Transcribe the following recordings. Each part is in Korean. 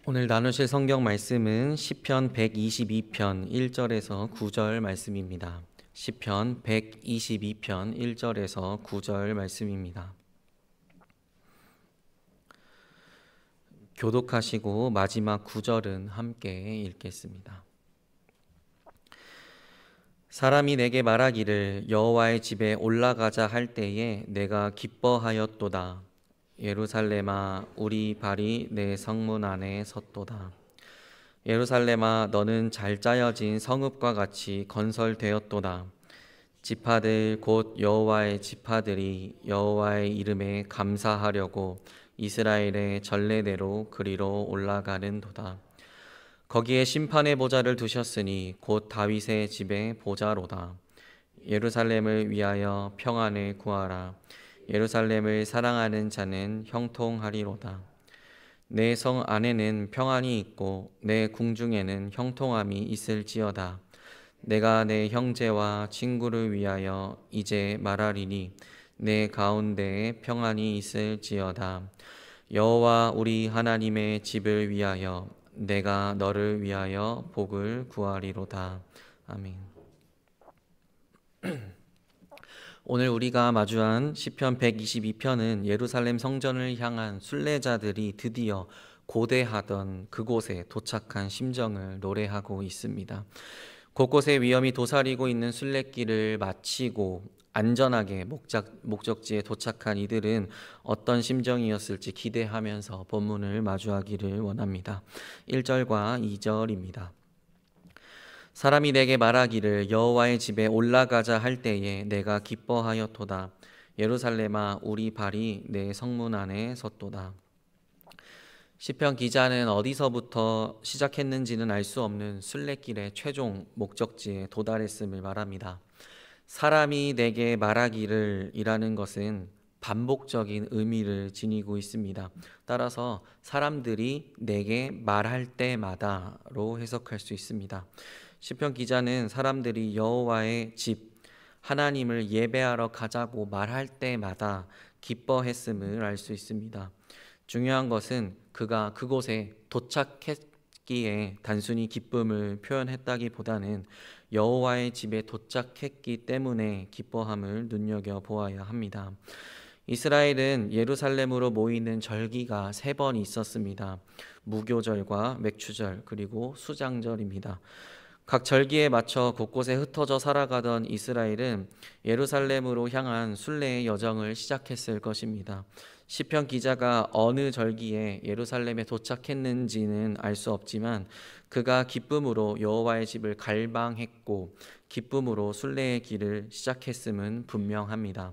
오늘 나누실 성경 말씀은 시편 122편 1절에서 9절 말씀입니다. 시편 122편 1절에서 9절 말씀입니다. 교독하시고 마지막 9절은 함께 읽겠습니다. 사람이 내게 말하기를 여호와의 집에 올라가자 할 때에 내가 기뻐하였도다. 예루살렘아 우리 발이 내 성문 안에 섰도다. 예루살렘아 너는 잘 짜여진 성읍과 같이 건설되었도다. 지파들 곧 여호와의 지파들이 여호와의 이름에 감사하려고 이스라엘의 전례대로 그리로 올라가는도다. 거기에 심판의 보좌를 두셨으니 곧 다윗의 집의 보좌로다. 예루살렘을 위하여 평안을 구하라. 예루살렘을 사랑하는 자는 형통하리로다. 내 성 안에는 평안이 있고 내 궁중에는 형통함이 있을지어다. 내가 내 형제와 친구를 위하여 이제 말하리니 내 가운데에 평안이 있을지어다. 여호와 우리 하나님의 집을 위하여 내가 너를 위하여 복을 구하리로다. 아멘. 오늘 우리가 마주한 시편 122편은 예루살렘 성전을 향한 순례자들이 드디어 고대하던 그곳에 도착한 심정을 노래하고 있습니다. 곳곳에 위험이 도사리고 있는 순례길을 마치고 안전하게 목적지에 도착한 이들은 어떤 심정이었을지 기대하면서 본문을 마주하기를 원합니다. 1절과 2절입니다. 사람이 내게 말하기를 여호와의 집에 올라가자 할 때에 내가 기뻐하였도다. 예루살렘아 우리 발이 내 성문 안에 섰도다. 시편 기자는 어디서부터 시작했는지는 알 수 없는 순례길의 최종 목적지에 도달했음을 말합니다. 사람이 내게 말하기를 이라는 것은 반복적인 의미를 지니고 있습니다. 따라서 사람들이 내게 말할 때마다로 해석할 수 있습니다. 시편 기자는 사람들이 여호와의 집 하나님을 예배하러 가자고 말할 때마다 기뻐했음을 알 수 있습니다. 중요한 것은 그가 그곳에 도착했기에 단순히 기쁨을 표현했다기보다는 여호와의 집에 도착했기 때문에 기뻐함을 눈여겨보아야 합니다. 이스라엘은 예루살렘으로 모이는 절기가 3번 있었습니다. 무교절과 맥추절 그리고 수장절입니다. 각 절기에 맞춰 곳곳에 흩어져 살아가던 이스라엘은 예루살렘으로 향한 순례의 여정을 시작했을 것입니다. 시편 기자가 어느 절기에 예루살렘에 도착했는지는 알 수 없지만 그가 기쁨으로 여호와의 집을 갈망했고 기쁨으로 순례의 길을 시작했음은 분명합니다.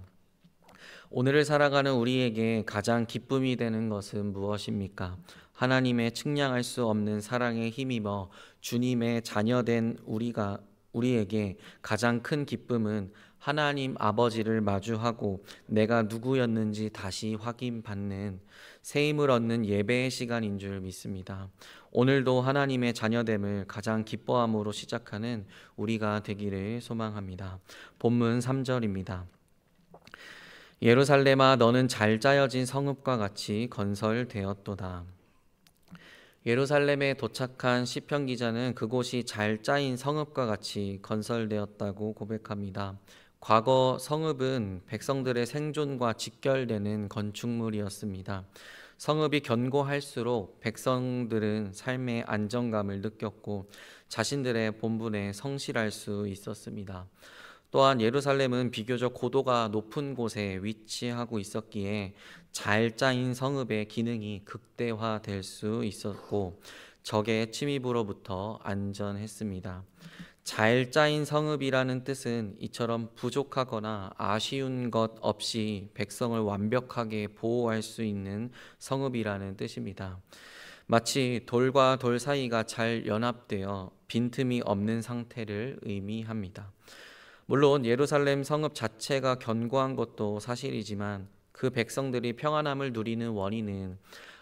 오늘을 살아가는 우리에게 가장 기쁨이 되는 것은 무엇입니까? 하나님의 측량할 수 없는 사랑에 힘입어 주님의 자녀된 우리에게 가장 큰 기쁨은 하나님 아버지를 마주하고 내가 누구였는지 다시 확인받는 새 힘을 얻는 예배의 시간인 줄 믿습니다. 오늘도 하나님의 자녀됨을 가장 기뻐함으로 시작하는 우리가 되기를 소망합니다. 본문 3절입니다. 예루살렘아 너는 잘 짜여진 성읍과 같이 건설되었도다. 예루살렘에 도착한 시편 기자는 그곳이 잘 짜인 성읍과 같이 건설되었다고 고백합니다. 과거 성읍은 백성들의 생존과 직결되는 건축물이었습니다. 성읍이 견고할수록 백성들은 삶의 안정감을 느꼈고 자신들의 본분에 성실할 수 있었습니다. 또한 예루살렘은 비교적 고도가 높은 곳에 위치하고 있었기에 잘 짜인 성읍의 기능이 극대화될 수 있었고 적의 침입으로부터 안전했습니다. 잘 짜인 성읍이라는 뜻은 이처럼 부족하거나 아쉬운 것 없이 백성을 완벽하게 보호할 수 있는 성읍이라는 뜻입니다. 마치 돌과 돌 사이가 잘 연합되어 빈틈이 없는 상태를 의미합니다. 물론 예루살렘 성읍 자체가 견고한 것도 사실이지만 그 백성들이 평안함을 누리는 원인은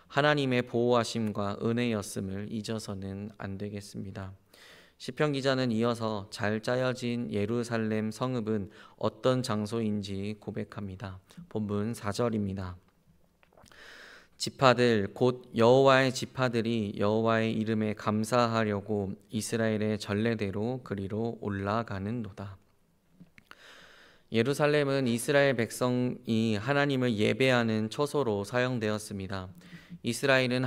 하나님의 보호하심과 은혜였음을 잊어서는 안 되겠습니다. 시편 기자는 이어서 잘 짜여진 예루살렘 성읍은 어떤 장소인지 고백합니다. 본문 4절입니다. 지파들 곧 여호와의 지파들이 여호와의 이름에 감사하려고 이스라엘의 전례대로 그리로 올라가는도다. 예루살렘은 이스라엘 백성이 하나님을 예배하는 처소로 사용되었습니다. 이스라엘은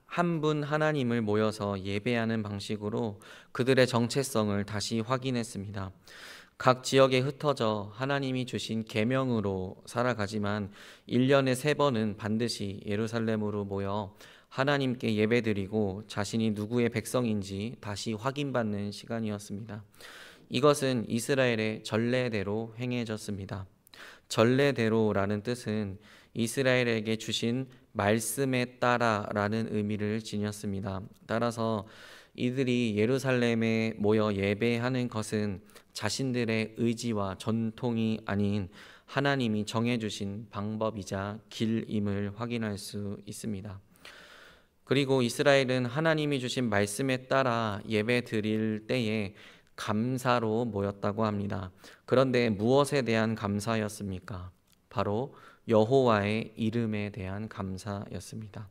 한 분 하나님을 모여서 예배하는 방식으로 그들의 정체성을 다시 확인했습니다. 각 지역에 흩어져 하나님이 주신 계명으로 살아가지만 1년에 3번은 반드시 예루살렘으로 모여 하나님께 예배드리고 자신이 누구의 백성인지 다시 확인받는 시간이었습니다. 이것은 이스라엘의 전례대로 행해졌습니다. 전례대로라는 뜻은 이스라엘에게 주신 말씀에 따라라는 의미를 지녔습니다. 따라서 이들이 예루살렘에 모여 예배하는 것은 자신들의 의지와 전통이 아닌 하나님이 정해주신 방법이자 길임을 확인할 수 있습니다. 그리고 이스라엘은 하나님이 주신 말씀에 따라 예배 드릴 때에 감사로 모였다고 합니다. 그런데 무엇에 대한 감사였습니까? 바로 여호와의 이름에 대한 감사였습니다.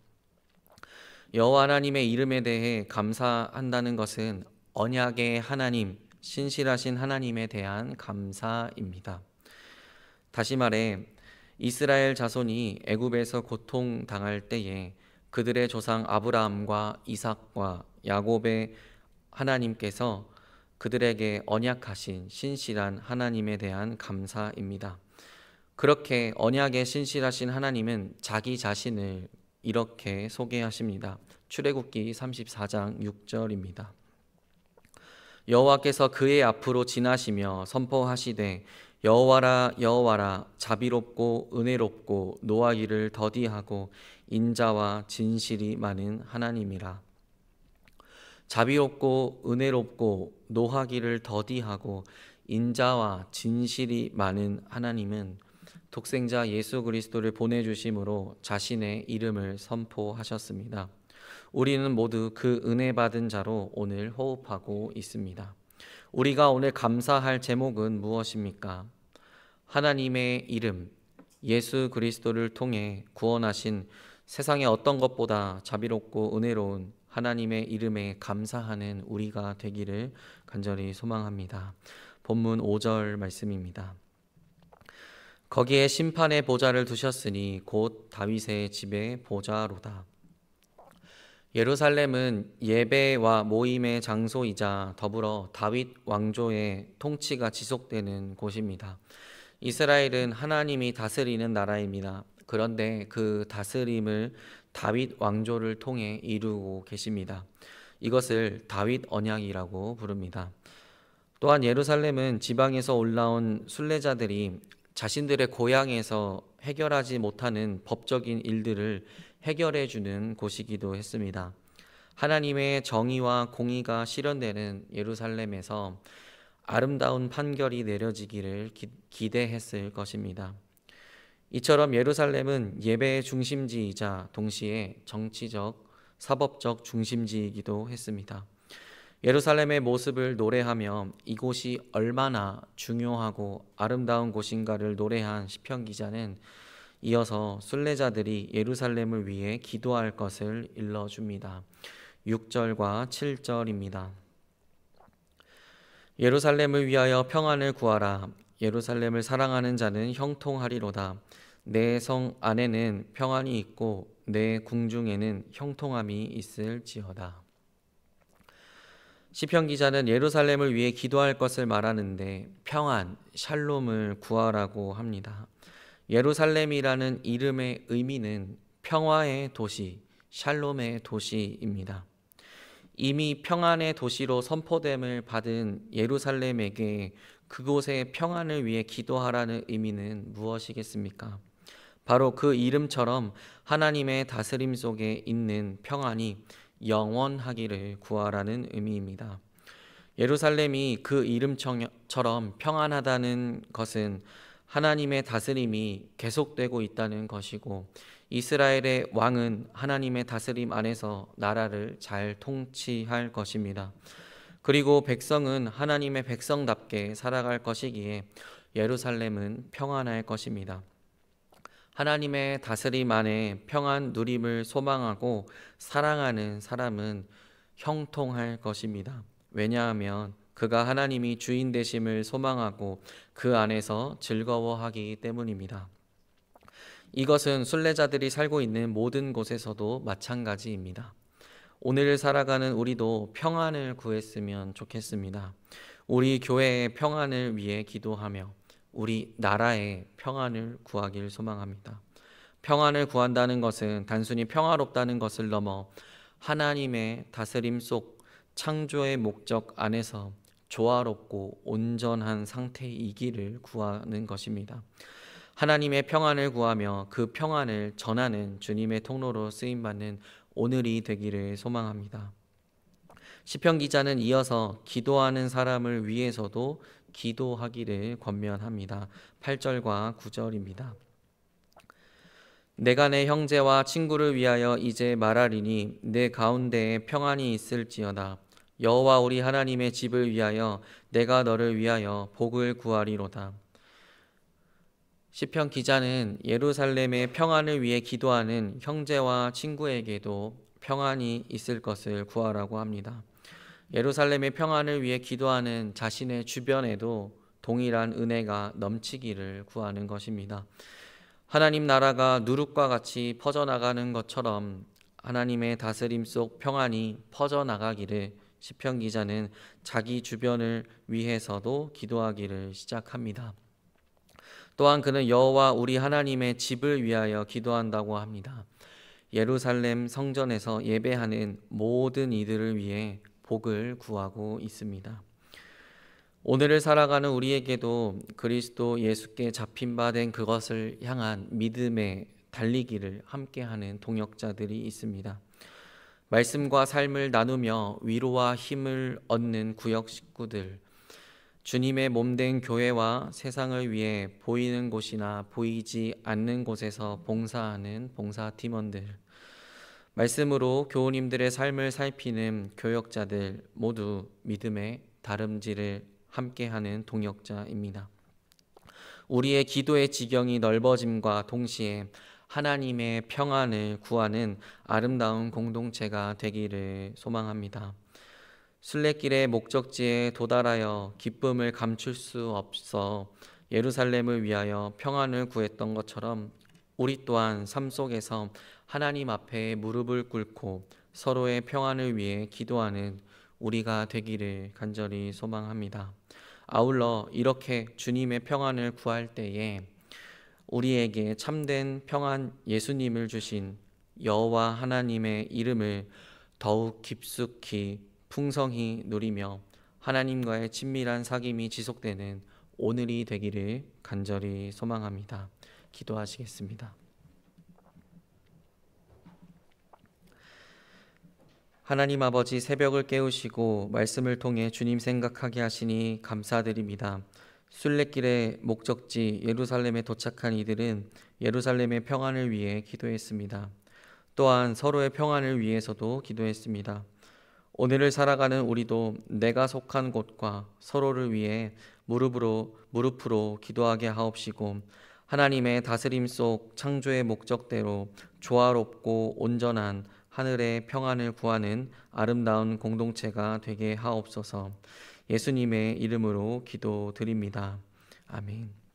여호와 하나님의 이름에 대해 감사한다는 것은 언약의 하나님, 신실하신 하나님에 대한 감사입니다. 다시 말해 이스라엘 자손이 애굽에서 고통당할 때에 그들의 조상 아브라함과 이삭과 야곱의 하나님께서 그들에게 언약하신 신실한 하나님에 대한 감사입니다. 그렇게 언약에 신실하신 하나님은 자기 자신을 이렇게 소개하십니다. 출애굽기 34장 6절입니다. 여호와께서 그의 앞으로 지나시며 선포하시되 여호와라 여호와라 자비롭고 은혜롭고 노하기를 더디하고 인자와 진실이 많은 하나님이라. 자비롭고 은혜롭고 노하기를 더디하고 인자와 진실이 많은 하나님은 독생자 예수 그리스도를 보내주심으로 자신의 이름을 선포하셨습니다. 우리는 모두 그 은혜 받은 자로 오늘 호흡하고 있습니다. 우리가 오늘 감사할 제목은 무엇입니까? 하나님의 이름, 예수 그리스도를 통해 구원하신 세상의 어떤 것보다 자비롭고 은혜로운 하나님의 이름에 감사하는 우리가 되기를 간절히 소망합니다. 본문 5절 말씀입니다. 거기에 심판의 보좌를 두셨으니 곧 다윗의 집의 보좌로다. 예루살렘은 예배와 모임의 장소이자 더불어 다윗 왕조의 통치가 지속되는 곳입니다. 이스라엘은 하나님이 다스리는 나라입니다. 그런데 그 다스림을 다윗 왕조를 통해 이루고 계십니다. 이것을 다윗 언약이라고 부릅니다. 또한 예루살렘은 지방에서 올라온 순례자들이 자신들의 고향에서 해결하지 못하는 법적인 일들을 해결해 주는 곳이기도 했습니다. 하나님의 정의와 공의가 실현되는 예루살렘에서 아름다운 판결이 내려지기를 기대했을 것입니다. 이처럼 예루살렘은 예배의 중심지이자 동시에 정치적, 사법적 중심지이기도 했습니다. 예루살렘의 모습을 노래하며 이곳이 얼마나 중요하고 아름다운 곳인가를 노래한 시편 기자는 이어서 순례자들이 예루살렘을 위해 기도할 것을 일러줍니다. 6절과 7절입니다. 예루살렘을 위하여 평안을 구하라. 예루살렘을 사랑하는 자는 형통하리로다. 내 성 안에는 평안이 있고 내 궁중에는 형통함이 있을지어다. 시편 기자는 예루살렘을 위해 기도할 것을 말하는데 평안, 샬롬을 구하라고 합니다. 예루살렘이라는 이름의 의미는 평화의 도시, 샬롬의 도시입니다. 이미 평안의 도시로 선포됨을 받은 예루살렘에게 그곳의 평안을 위해 기도하라는 의미는 무엇이겠습니까? 바로 그 이름처럼 하나님의 다스림 속에 있는 평안이 영원하기를 구하라는 의미입니다. 예루살렘이 그 이름처럼 평안하다는 것은 하나님의 다스림이 계속되고 있다는 것이고 이스라엘의 왕은 하나님의 다스림 안에서 나라를 잘 통치할 것입니다. 그리고 백성은 하나님의 백성답게 살아갈 것이기에 예루살렘은 평안할 것입니다. 하나님의 다스림 안에 평안 누림을 소망하고 사랑하는 사람은 형통할 것입니다. 왜냐하면 그가 하나님이 주인 되심을 소망하고 그 안에서 즐거워하기 때문입니다. 이것은 순례자들이 살고 있는 모든 곳에서도 마찬가지입니다. 오늘을 살아가는 우리도 평안을 구했으면 좋겠습니다. 우리 교회의 평안을 위해 기도하며 우리 나라의 평안을 구하길 소망합니다. 평안을 구한다는 것은 단순히 평화롭다는 것을 넘어 하나님의 다스림 속 창조의 목적 안에서 조화롭고 온전한 상태이기를 구하는 것입니다. 하나님의 평안을 구하며 그 평안을 전하는 주님의 통로로 쓰임받는 오늘이 되기를 소망합니다. 시편 기자는 이어서 기도하는 사람을 위해서도 기도하기를 권면합니다. 8절과 9절입니다. 내가 내 형제와 친구를 위하여 이제 말하리니 내 가운데에 평안이 있을지어다. 여호와 우리 하나님의 집을 위하여 내가 너를 위하여 복을 구하리로다. 시편 기자는 예루살렘의 평안을 위해 기도하는 형제와 친구에게도 평안이 있을 것을 구하라고 합니다. 예루살렘의 평안을 위해 기도하는 자신의 주변에도 동일한 은혜가 넘치기를 구하는 것입니다. 하나님 나라가 누룩과 같이 퍼져나가는 것처럼 하나님의 다스림 속 평안이 퍼져나가기를 시편 기자는 자기 주변을 위해서도 기도하기를 시작합니다. 또한 그는 여호와 우리 하나님의 집을 위하여 기도한다고 합니다. 예루살렘 성전에서 예배하는 모든 이들을 위해 복을 구하고 있습니다. 오늘을 살아가는 우리에게도 그리스도 예수께 잡힌 바 된 그것을 향한 믿음의 달리기를 함께하는 동역자들이 있습니다. 말씀과 삶을 나누며 위로와 힘을 얻는 구역 식구들, 주님의 몸된 교회와 세상을 위해 보이는 곳이나 보이지 않는 곳에서 봉사하는 봉사팀원들, 말씀으로 교우님들의 삶을 살피는 교역자들 모두 믿음의 다름질을 함께하는 동역자입니다. 우리의 기도의 지경이 넓어짐과 동시에 하나님의 평안을 구하는 아름다운 공동체가 되기를 소망합니다. 순례길의 목적지에 도달하여 기쁨을 감출 수 없어 예루살렘을 위하여 평안을 구했던 것처럼 우리 또한 삶 속에서 하나님 앞에 무릎을 꿇고 서로의 평안을 위해 기도하는 우리가 되기를 간절히 소망합니다. 아울러 이렇게 주님의 평안을 구할 때에 우리에게 참된 평안 예수님을 주신 여호와 하나님의 이름을 더욱 깊숙이 풍성히 누리며 하나님과의 친밀한 사귐이 지속되는 오늘이 되기를 간절히 소망합니다. 기도하시겠습니다. 하나님 아버지, 새벽을 깨우시고 말씀을 통해 주님 생각하게 하시니 감사드립니다. 순례길의 목적지 예루살렘에 도착한 이들은 예루살렘의 평안을 위해 기도했습니다. 또한 서로의 평안을 위해서도 기도했습니다. 오늘을 살아가는 우리도 내가 속한 곳과 서로를 위해 무릎으로 기도하게 하옵시고 하나님의 다스림 속 창조의 목적대로 조화롭고 온전한 하늘의 평안을 구하는 아름다운 공동체가 되게 하옵소서. 예수님의 이름으로 기도드립니다. 아멘.